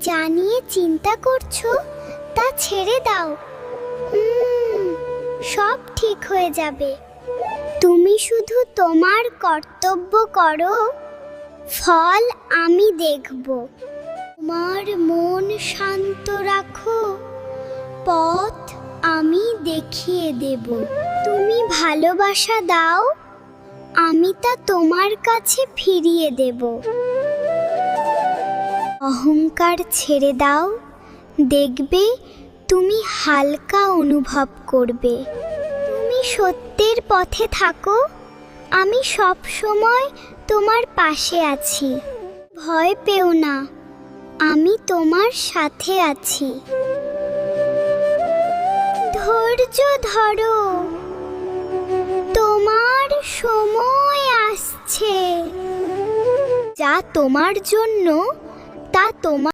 যা নিয়ে চিন্তা করছো তা ছেড়ে দাও। সব ঠিক হয়ে যাবে। তুমি শুধু তোমার কর্তব্য করো, ফল আমি দেখব। তোমার মন শান্ত রাখো, পথ আমি দেখিয়ে দেব। তুমি ভালোবাসা দাও, আমি তা তোমার কাছে ফিরিয়ে দেব। অহংকার ছেড়ে দাও, দেখবে তুমি হালকা অনুভব করবে। তুমি সত্যের পথে থাকো, আমি সব সময় তোমার পাশে আছি। ভয় পেও না, আমি তোমার সাথে আছি। ধৈর্য ধরো, তোমার সময় আসছে। যা তোমার জন্য তা তোমার